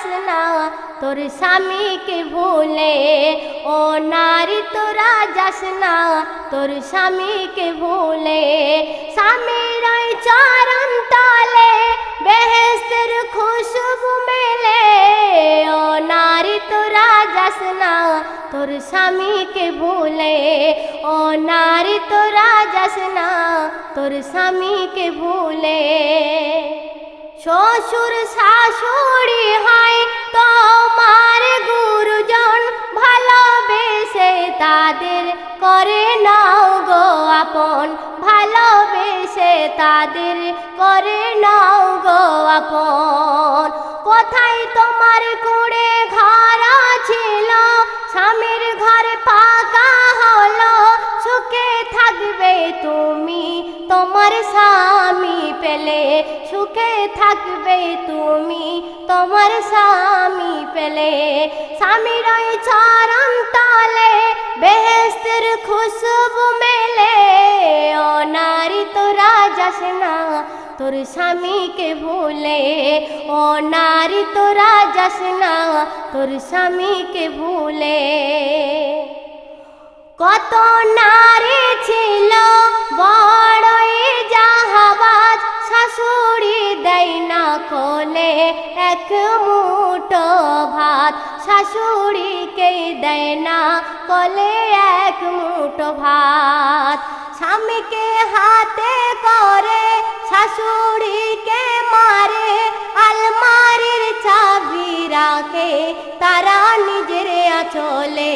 যাস না তোর স্বামীকে ভুলে। ও নারী তোরা যাস না তোর স্বামীকে ভুলে। স্বামীর ওই চরণ তলে বেহেশতের খুশবু মেলে। ও নারী তোরা যাস না তোর স্বামীকে ভুলে। ও নারী তোরা যাস না তোর স্বামীকে ভুলে। শ্বশুর শাশুড়ি হয় তোমার গুরুজন, ভালোবেসে তাদের করে নাও গো আপন। ভালোবেসে তাদের করে নাও গো আপন। কোথায় তোমার কুঁড়ে ঘর ছিল, স্বামীর ঘর পাকা হলো। সুখে থাকবে তুমি তোমার স্বামী পেলে। সুখে থাকবে তুমি তোমার স্বামী পেলে। স্বামীর ওই চরণ তলে বেহেশতের খুশবু মেলে। ও নারী তোরা যাস না তোর স্বামীকে ভুলে। ও নারী তোরা যাস না তোর স্বামীকে ভুলে। কত নারী ছিল বড়ই জাহাবাজ, শাশুড়ি দেয় না কোলে এক মুঠো ভাত। শাশুড়িকে দেয় না কোলে এক মুঠো ভাত। স্বামীকে হাতে করে শাশুড়িকে মারে, আলমারির চাবি রাখে তারা নিজের আঁচলে।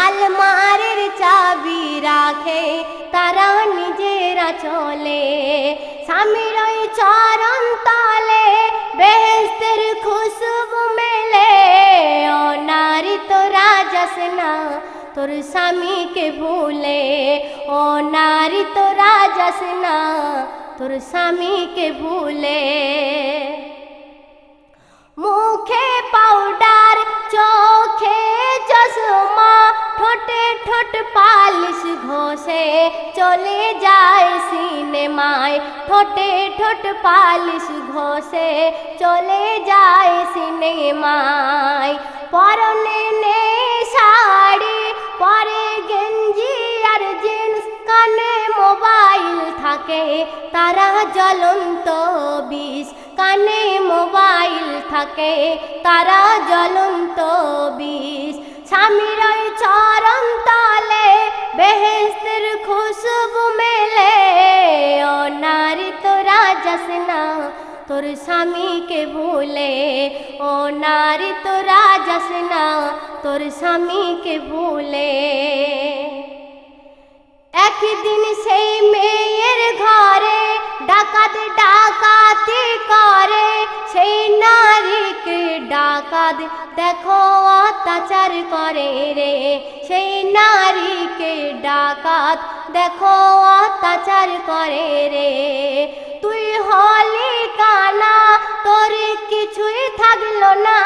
আলমারির চাবি রাখে তারা নিজের আঁচলে। স্বামীর ওই চরণ তলে বেহেশতের খুশবু মেলে। ও নারী তোরা যাস না তোর স্বামীকে ভুলে। ও নারী তোরা যাস না তোর স্বামীকে ভুলে। মুখে পাউডার চোখে চশমা, ঠোঁটে ঠোঁট পালিশ ঘষে চলে যায় সিনেমায়। ঠোঁটে ঠোঁট পালিশ ঘষে চলে যায় সিনেমায়। পরনে নেই শাড়ি পরে গেঞ্জি আর জিন্স, কানে মোবাইল থাকে তারা জ্বলন্ত বিষ। কানে মোবাইল থাকে তারা জ্বলন্ত বিষ। স্বামীর ওই চরণ তলে বেহেশতের খুশবু মেলে। ও নারী তোরা যাস না তোর স্বামীকে ভুলে। ও নারী তোরা যাস না তোর স্বামীকে ভুলে। একদিন সেই মেয়ের ঘরে ডাকাত ডাকাতি করে। সেই নারীকে ডাকাত দেখো অত্যাচার করে রে। সেই নারীকে ডাকাত দেখো অত্যাচার করে রে। তুই হলি কানা তোর কিছুই থাকলো না,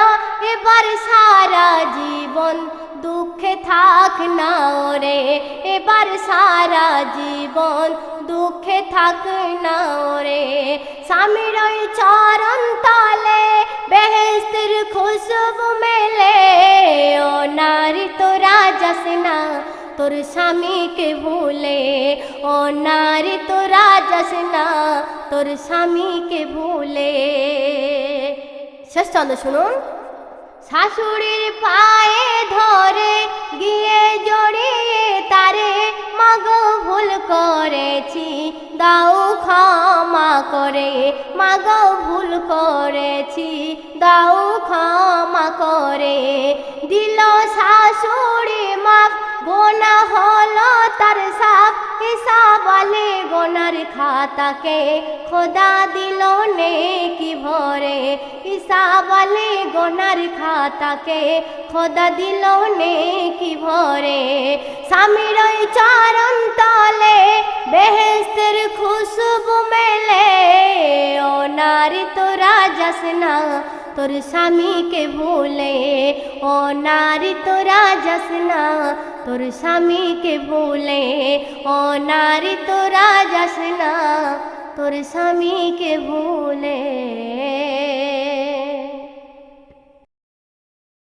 এবার সারা জীবন দুঃখে থাক না রে। এবার সারা জীবন দুঃখে থাক না রে। স্বামীর ওই চরণ তলে বেহেশতের খুশবু মেলে। ও নারী তোরা যাস না তোর স্বামীকে ভুলে। ও নারী তোরা যাস না তোর স্বামীকে ভুলে। শেষ ছন্দ শুনুন। শাশুড়ির পায়ে ধরে গিয়ে জড়িয়ে তারে, মাগো ভুল করেছি দাও ক্ষমা করে। মাগো ভুল করেছি দাও ক্ষমা করে। দিল শাশুড়ি মাফ, গোনা হলো তার সাফ। হিসাব আলে গোনার খাতাকে খোদা দিল নেকি ভরে। হিসাব আলে গোনার খাতাকে খোদা দিল নেকি ভরে। স্বামীর ওই চরণ তলে বেহেশতের খুশবু মেলে। ও নারী তোরা যাস না তোর স্বামীকে ভুলে। ও নারী তোরা যাস না তোর স্বামীকে ভুলে। ও নারী তোরা যাস না তোর স্বামীকে ভুলে।